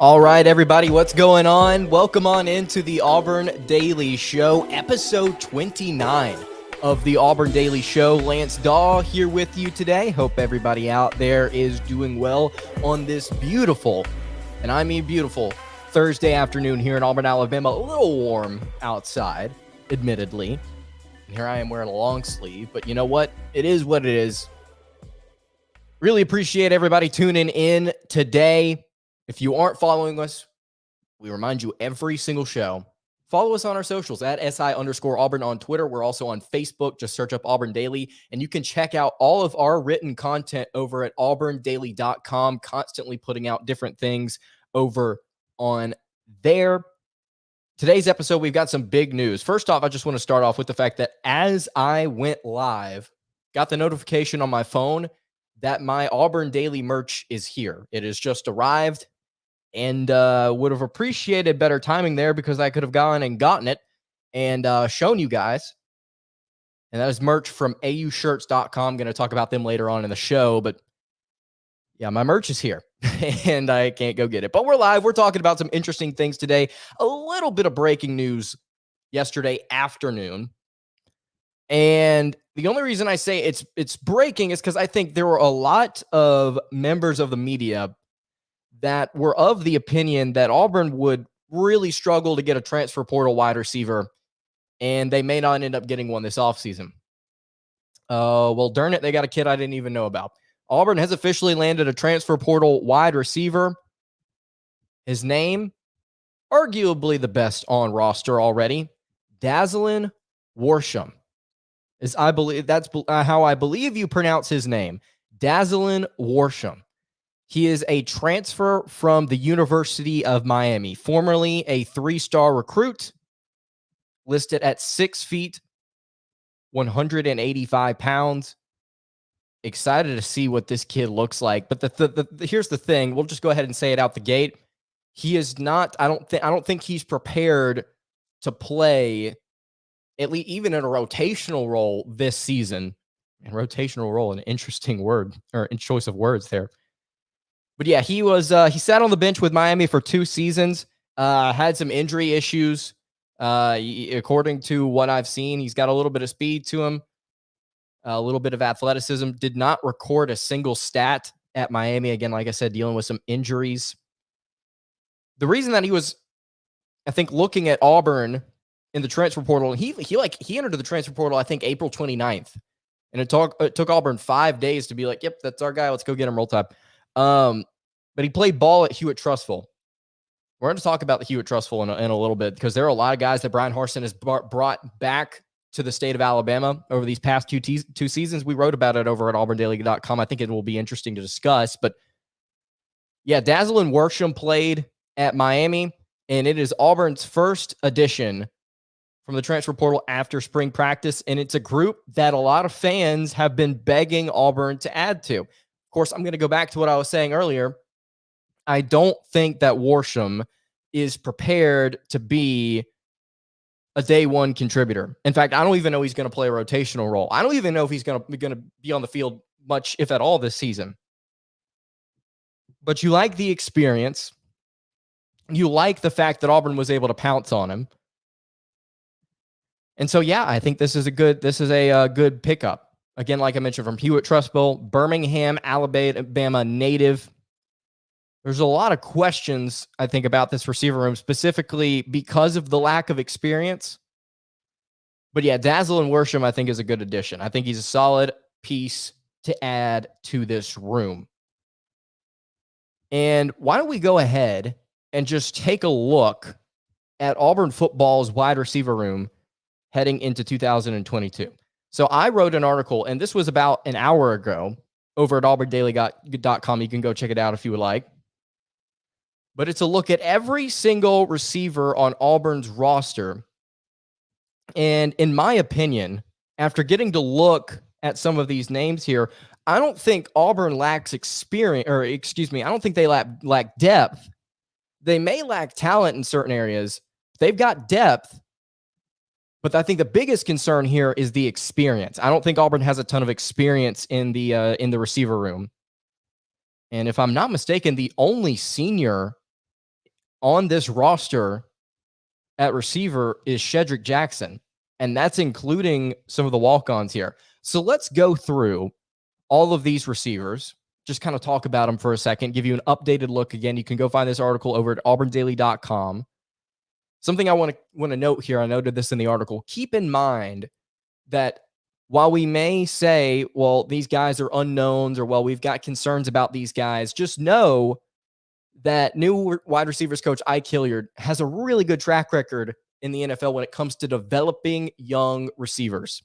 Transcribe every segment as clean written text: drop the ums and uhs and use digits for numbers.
All right, everybody, what's going on? Welcome on into the Auburn Daily Show, episode 29 of the Auburn Daily Show. Lance Daw here with you today. Hope everybody out there is doing well on this beautiful, and I mean beautiful, Thursday afternoon here in Auburn, Alabama. A little warm outside, admittedly. And here I am wearing a long sleeve, but you know what? It is what it is. Really appreciate everybody tuning in today. If you aren't following us, we remind you every single show, follow us on our socials at SI_Auburn on Twitter. We're also on Facebook. Just search up Auburn Daily, and you can check out all of our written content over at auburndaily.com, constantly putting out different things over on there. Today's episode, we've got some big news. First off, I just want to start off with the fact that as I went live, got the notification on my phone that my Auburn Daily merch is here. It has just arrived. And would have appreciated better timing there because I could have gone and gotten it and shown you guys. And that is merch from aushirts.com. I'm going to talk about them later on in the show. But yeah, my merch is here and I can't go get it. But we're live. We're talking about some interesting things today. A little bit of breaking news yesterday afternoon. And the only reason I say it's breaking is because I think there were a lot of members of the media that were of the opinion that Auburn would really struggle to get a transfer portal wide receiver, and they may not end up getting one this offseason. Well, darn it, they got a kid I didn't even know about. Auburn has officially landed a transfer portal wide receiver. His name, arguably the best on roster already, Dazalin Worsham. That's how I believe you pronounce his name, Dazalin Worsham. He is a transfer from the University of Miami, formerly a 3-star recruit, listed at 6 feet, 185 pounds. Excited to see what this kid looks like. But here's the thing. We'll just go ahead and say it out the gate. He is not, I don't think he's prepared to play, at least even in a rotational role this season. And rotational role, an interesting word, or in choice of words there. But yeah, he sat on the bench with Miami for 2 seasons, had some injury issues. According to what I've seen, he's got a little bit of speed to him, a little bit of athleticism. Did not record a single stat at Miami. Again, like I said, dealing with some injuries. The reason that he was, I think, looking at Auburn in the transfer portal, he entered the transfer portal, I think, April 29th. And it took Auburn 5 days to be like, yep, that's our guy. Let's go get him roll tide. But he played ball at Hewitt-Trussville. We're going to talk about the Hewitt-Trussville in a little bit because there are a lot of guys that Brian Harsin has brought back to the state of Alabama over these past two seasons. We wrote about it over at auburndaily.com. I think it will be interesting to discuss. But yeah, Dazalin Worsham played at Miami, and it is Auburn's first addition from the transfer portal after spring practice, and it's a group that a lot of fans have been begging Auburn to add to. Of course, I'm going to go back to what I was saying earlier. I don't think that Worsham is prepared to be a day one contributor. In fact, I don't even know he's going to play a rotational role. I don't even know if he's going to be on the field much, if at all, this season. But you like the experience. You like the fact that Auburn was able to pounce on him. And so, yeah, I think this is a good pickup. Again, like I mentioned, from Hewitt-Trussville, Birmingham, Alabama native. There's a lot of questions, I think, about this receiver room, specifically because of the lack of experience. But yeah, Dazalin Worsham, I think, is a good addition. I think he's a solid piece to add to this room. And why don't we go ahead and just take a look at Auburn football's wide receiver room heading into 2022. So I wrote an article, and this was about an hour ago over at auburndaily.com. You can go check it out if you would like. but it's a look at every single receiver on Auburn's roster. And in my opinion, after getting to look at some of these names here, I don't think Auburn lacks experience, or excuse me, I don't think they lack depth. They may lack talent in certain areas. They've got depth, but I think the biggest concern here is the experience. I don't think Auburn has a ton of experience in the receiver room. And if I'm not mistaken, the only senior on this roster at receiver is Shedrick Jackson, and that's including some of the walk-ons here. So let's go through all of these receivers, just kind of talk about them for a second, give you an updated look. Again, you can go find this article over at auburndaily.com. Something I want to note here, I noted this in the article. Keep in mind that while we may say, well, these guys are unknowns, or well, we've got concerns about these guys, just know that new wide receivers coach Ike Hilliard has a really good track record in the NFL when it comes to developing young receivers.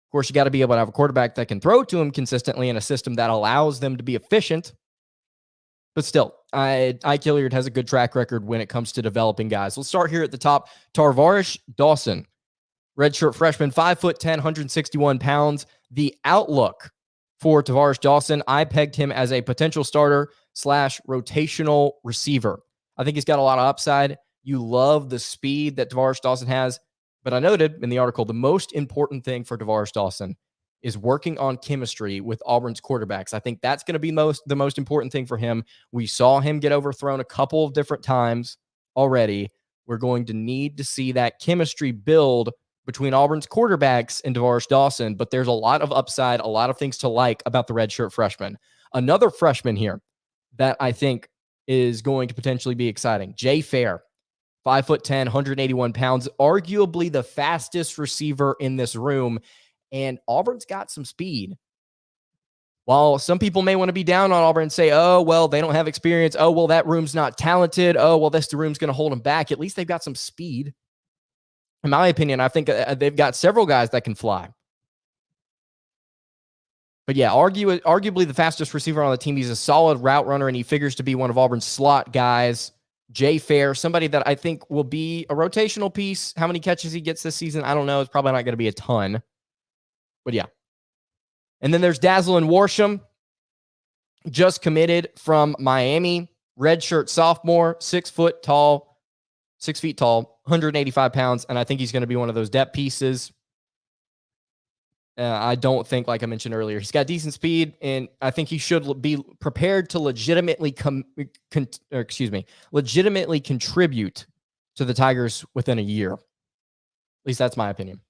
Of course, you got to be able to have a quarterback that can throw to him consistently in a system that allows them to be efficient. But still, Ike Hilliard has a good track record when it comes to developing guys. We'll start here at the top. Tarvarish Dawson, redshirt freshman, 5'10", 161 pounds. The outlook for Tarvarish Dawson, I pegged him as a potential starter / rotational receiver. I think he's got a lot of upside. You love the speed that Tarvarish Dawson has. But I noted in the article, the most important thing for Tarvarish Dawson is working on chemistry with Auburn's quarterbacks. I think that's going to be the most important thing for him. We saw him get overthrown a couple of different times already. We're going to need to see that chemistry build between Auburn's quarterbacks and Tarvarish Dawson, but there's a lot of upside, a lot of things to like about the redshirt freshman. Another freshman here that I think is going to potentially be exciting, Jay Fair, 5'10", 181 pounds, arguably the fastest receiver in this room, and Auburn's got some speed. While some people may want to be down on Auburn and say, oh, well, they don't have experience. Oh, well, that room's not talented. Oh, well, this room's going to hold them back. At least they've got some speed. In my opinion, I think they've got several guys that can fly. But yeah, arguably the fastest receiver on the team. He's a solid route runner, and he figures to be one of Auburn's slot guys. Jay Fair, somebody that I think will be a rotational piece. How many catches he gets this season, I don't know. It's probably not going to be a ton. But yeah. And then there's Dazalin Worsham, just committed from Miami. Redshirt sophomore, 6 feet tall, 185 pounds. And I think he's going to be one of those depth pieces. I don't think, like I mentioned earlier, he's got decent speed, and I think he should be prepared to legitimately contribute to the Tigers within a year. At least that's my opinion.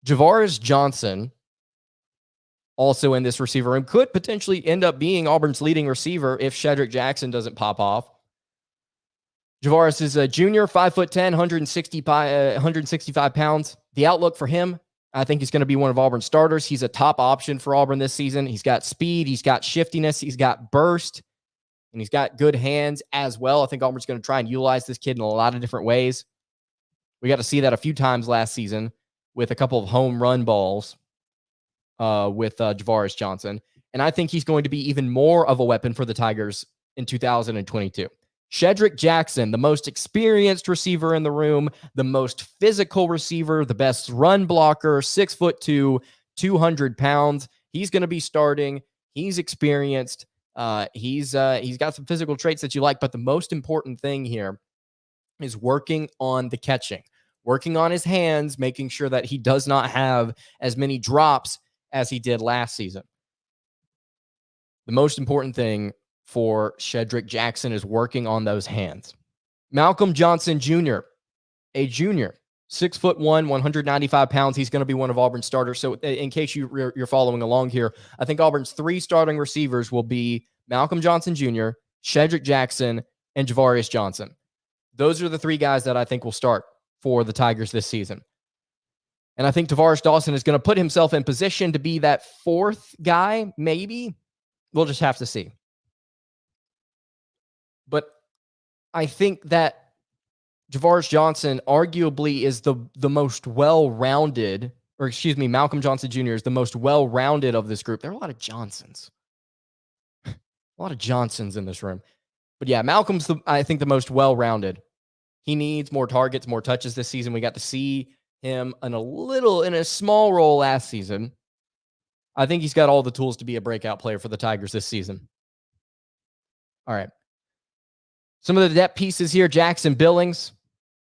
Javaris Johnson, also in this receiver room, could potentially end up being Auburn's leading receiver if Shedrick Jackson doesn't pop off. Javaris is a junior, 5'10", 165 pounds. The outlook for him, I think he's going to be one of Auburn's starters. He's a top option for Auburn this season. He's got speed, he's got shiftiness, he's got burst, and he's got good hands as well. I think Auburn's going to try and utilize this kid in a lot of different ways. We got to see that a few times last season with a couple of home run balls with Javaris Johnson. And I think he's going to be even more of a weapon for the Tigers in 2022. Shedrick Jackson, the most experienced receiver in the room, the most physical receiver, the best run blocker, 6'2", 200 pounds. He's going to be starting. He's experienced. He's got some physical traits that you like, but the most important thing here is working on the catching, working on his hands, making sure that he does not have as many drops as he did last season. The most important thing for Shedrick Jackson is working on those hands. Malcolm Johnson Jr., a junior, 6'1", 195 pounds. He's going to be one of Auburn's starters. So in case you're following along here, I think Auburn's 3 starting receivers will be Malcolm Johnson Jr., Shedrick Jackson, and Javaris Johnson. Those are the 3 guys that I think will start for the Tigers this season. And I think Tarvarish Dawson is going to put himself in position to be that 4th guy, maybe. We'll just have to see. But I think that Javaris Johnson arguably is the most well-rounded, or excuse me, Malcolm Johnson Jr. is the most well-rounded of this group. There are a lot of Johnsons. A lot of Johnsons in this room. But yeah, Malcolm's, I think, the most well-rounded. He needs more targets, more touches this season. We got to see him in a small role last season. I think he's got all the tools to be a breakout player for the Tigers this season. All right. Some of the depth pieces here: Jackson Billings,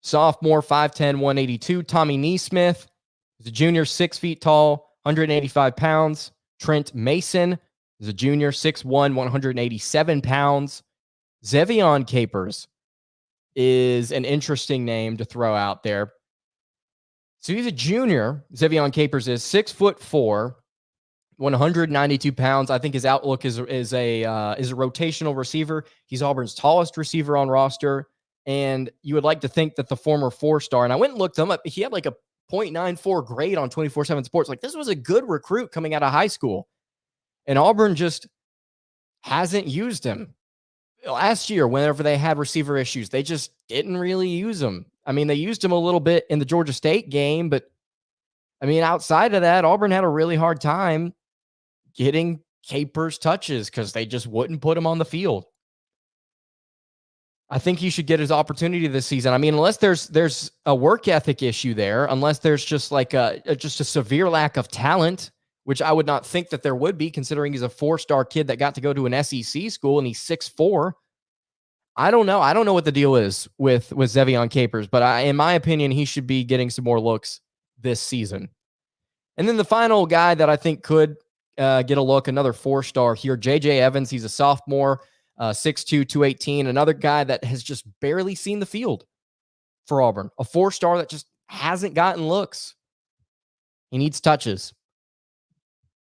sophomore, 5'10", 182. Tommy Neesmith is a junior, 6 feet tall, 185 pounds. Trent Mason is a junior, 6'1", 187 pounds. Zevion Capers is an interesting name to throw out there. So he's a junior. Zevion Capers is 6'4", 192 pounds. I think his outlook is a rotational receiver. He's Auburn's tallest receiver on roster. And you would like to think that the former 4-star, and I went and looked him up, he had like a .94 grade on 24/7 Sports. Like, this was a good recruit coming out of high school. And Auburn just hasn't used him. Last year, whenever they had receiver issues, they just didn't really use him. I mean, they used him a little bit in the Georgia State game, but I mean, outside of that, Auburn had a really hard time getting Capers touches because they just wouldn't put him on the field. I think he should get his opportunity this season. I mean, unless there's a work ethic issue there, unless there's just like a severe lack of talent, which I would not think that there would be, considering he's a 4-star kid that got to go to an SEC school and he's 6'4". I don't know. I don't know what the deal is with Zevion Capers, but in my opinion, he should be getting some more looks this season. And then the final guy that I think could get a look, another 4-star here, J.J. Evans. He's a sophomore, 6'2", 218. Another guy that has just barely seen the field for Auburn. A 4-star that just hasn't gotten looks. He needs touches.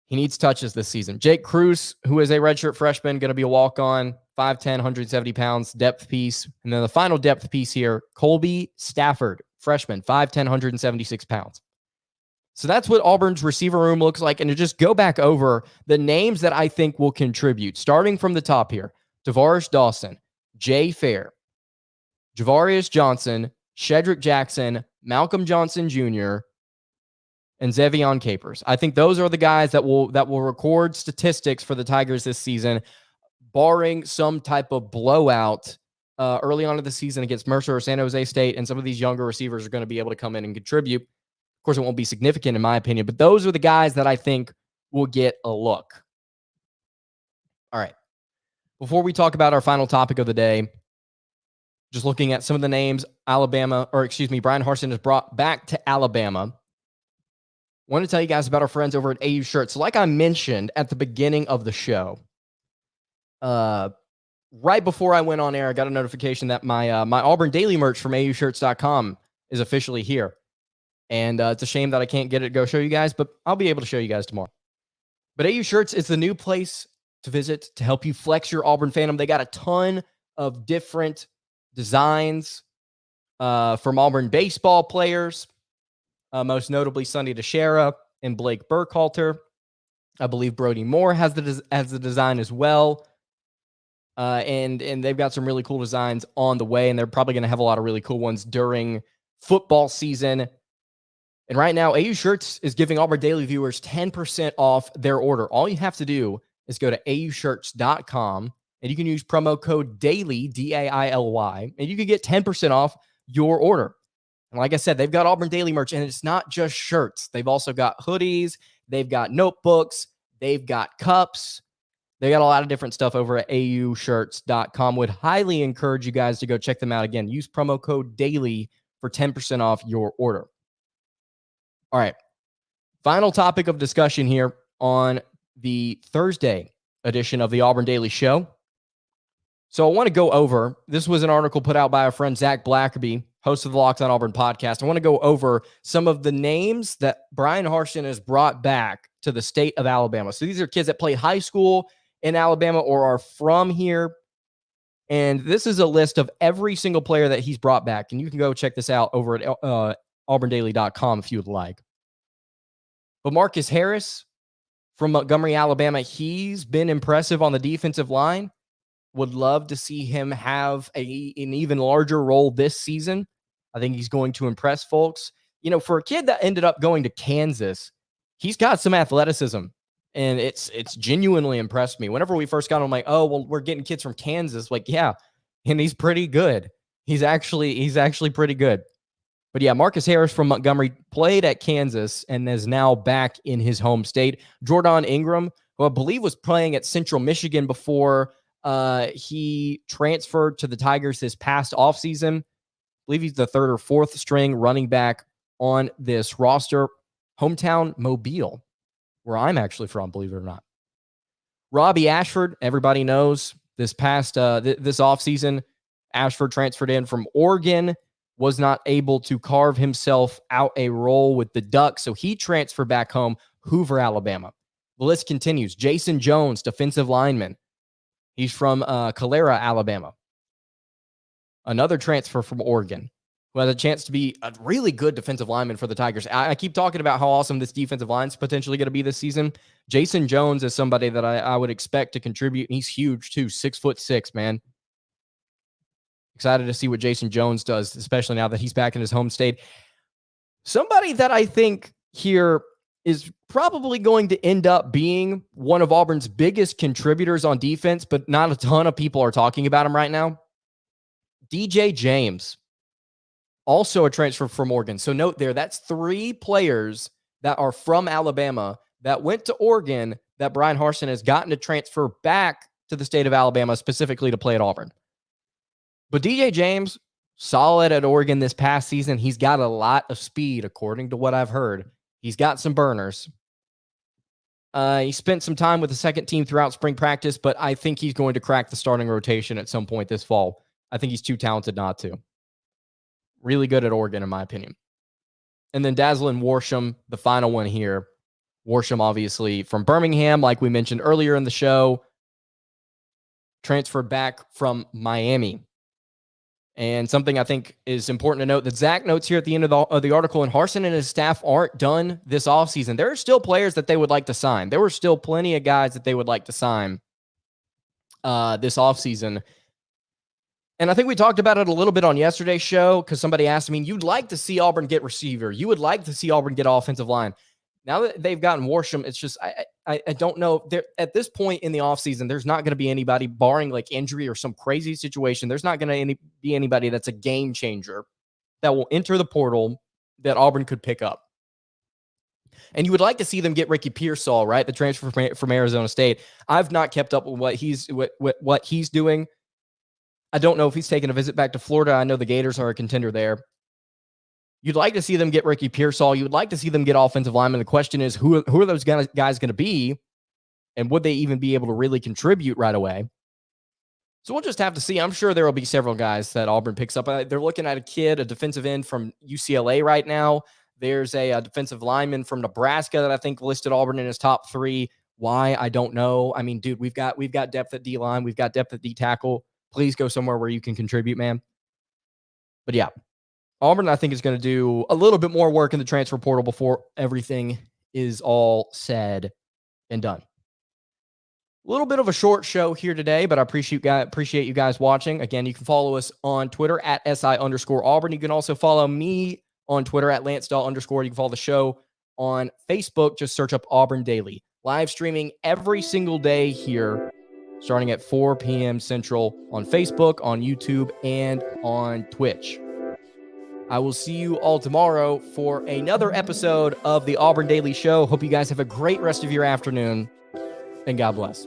He needs touches this season. Jake Cruz, who is a redshirt freshman, going to be a walk-on, 5'10", 170 pounds, depth piece. And then the final depth piece here, Colby Stafford, freshman, 5'10", 176 pounds. So that's what Auburn's receiver room looks like. And to just go back over the names that I think will contribute, starting from the top here: Tavares Dawson, Jay Fair, Javarius Johnson, Shedrick Jackson, Malcolm Johnson Jr., and Zevion Capers. I think those are the guys that will record statistics for the Tigers this season, barring some type of blowout early on in the season against Mercer or San Jose State, and some of these younger receivers are going to be able to come in and contribute. Of course, it won't be significant in my opinion, but those are the guys that I think will get a look. All right. Before we talk about our final topic of the day, just looking at some of the names Brian Harsin has brought back to Alabama. I want to tell you guys about our friends over at AU Shirts. So like I mentioned at the beginning of the show, right before I went on air, I got a notification that my Auburn Daily merch from AUShirts.com is officially here. And it's a shame that I can't get it to go show you guys, but I'll be able to show you guys tomorrow. But AU Shirts is the new place to visit to help you flex your Auburn fandom. They got a ton of different designs from Auburn baseball players, most notably Sonny DeShera and Blake Burkhalter. I believe Brody Moore has the design as well. And they've got some really cool designs on the way, and they're probably going to have a lot of really cool ones during football season. And right now, AU Shirts is giving Auburn Daily viewers 10% off their order. All you have to do is go to aushirts.com, and you can use promo code DAILY, D-A-I-L-Y, and you can get 10% off your order. And like I said, they've got Auburn Daily merch, and it's not just shirts. They've also got hoodies. They've got notebooks. They've got cups. They got a lot of different stuff over at aushirts.com. Would highly encourage you guys to go check them out. Again, use promo code DAILY for 10% off your order. All right. Final topic of discussion here on the Thursday edition of the Auburn Daily Show. So I want to go over, this was an article put out by our friend Zach Blackerby, host of the Locked on Auburn podcast. I want to go over some of the names that Brian Harsin has brought back to the state of Alabama. So these are kids that played high school in Alabama or are from here. And this is a list of every single player that he's brought back. And you can go check this out over at auburndaily.com if you would like. But Marcus Harris from Montgomery, Alabama, he's been impressive on the defensive line. Would love to see him have an even larger role this season. I think he's going to impress folks. You know, for a kid that ended up going to Kansas, he's got some athleticism, and it's genuinely impressed me. Whenever we first got him, I'm like, oh, well, we're getting kids from Kansas. Like, yeah, and he's pretty good. He's actually pretty good. But yeah, Marcus Harris from Montgomery played at Kansas and is now back in his home state. Jordan Ingram, who I believe was playing at Central Michigan before he transferred to the Tigers this past offseason. I believe he's the third or fourth string running back on this roster. Hometown Mobile, where I'm actually from, believe it or not. Robbie Ashford, everybody knows this past this offseason, Ashford transferred in from Oregon, was not able to carve himself out a role with the Ducks, so he transferred back home, Hoover, Alabama. The list continues. Jason Jones, defensive lineman. He's from Calera, Alabama. Another transfer from Oregon, who has a chance to be a really good defensive lineman for the Tigers. I keep talking about how awesome this defensive line is potentially going to be this season. Jason Jones is somebody that I would expect to contribute. He's huge too, 6'6", man. Excited to see what Jason Jones does, especially now that he's back in his home state. Somebody that I think here is probably going to end up being one of Auburn's biggest contributors on defense, but not a ton of people are talking about him right now. DJ James, also a transfer from Oregon. So note there, that's 3 players that are from Alabama that went to Oregon that Brian Harsin has gotten to transfer back to the state of Alabama, specifically to play at Auburn. But DJ James, solid at Oregon this past season. He's got a lot of speed, according to what I've heard. He's got some burners. He spent some time with the second team throughout spring practice, but I think he's going to crack the starting rotation at some point this fall. I think he's too talented not to. Really good at Oregon, in my opinion. And then Dazalin Worsham, the final one here. Worsham, obviously, from Birmingham, like we mentioned earlier in the show, transferred back from Miami. And something I think is important to note that Zach notes here at the end of the article, and Harsin and his staff aren't done this offseason. There are still players that they would like to sign. There were still plenty of guys that they would like to sign this offseason. And I think we talked about it a little bit on yesterday's show because somebody asked me, you'd like to see Auburn get receiver. You would like to see Auburn get offensive line. Now that they've gotten Worsham, it's just, I don't know. At this point in the offseason, there's not going to be anybody, barring like injury or some crazy situation, there's not going to be anybody that's a game changer that will enter the portal that Auburn could pick up. And you would like to see them get Ricky Pearsall, right? The transfer from Arizona State. I've not kept up with what he's doing. I don't know if he's taking a visit back to Florida. I know the Gators are a contender there. You'd like to see them get Ricky Pearsall. You would like to see them get offensive linemen. The question is, who are those guys going to be? And would they even be able to really contribute right away? So we'll just have to see. I'm sure there will be several guys that Auburn picks up. They're looking at a defensive end from UCLA right now. There's a defensive lineman from Nebraska that I think listed Auburn in his top 3. Why? I don't know. I mean, dude, we've got depth at D-line. We've got depth at D-tackle. Please go somewhere where you can contribute, man. But yeah, Auburn, I think, is going to do a little bit more work in the transfer portal before everything is all said and done. A little bit of a short show here today, but I appreciate you guys watching. Again, you can follow us on Twitter at SI_Auburn. You can also follow me on Twitter at LanceDahl_. You can follow the show on Facebook. Just search up Auburn Daily. Live streaming every single day here, starting at 4 p.m. Central on Facebook, on YouTube, and on Twitch. I will see you all tomorrow for another episode of the Auburn Daily Show. Hope you guys have a great rest of your afternoon, and God bless.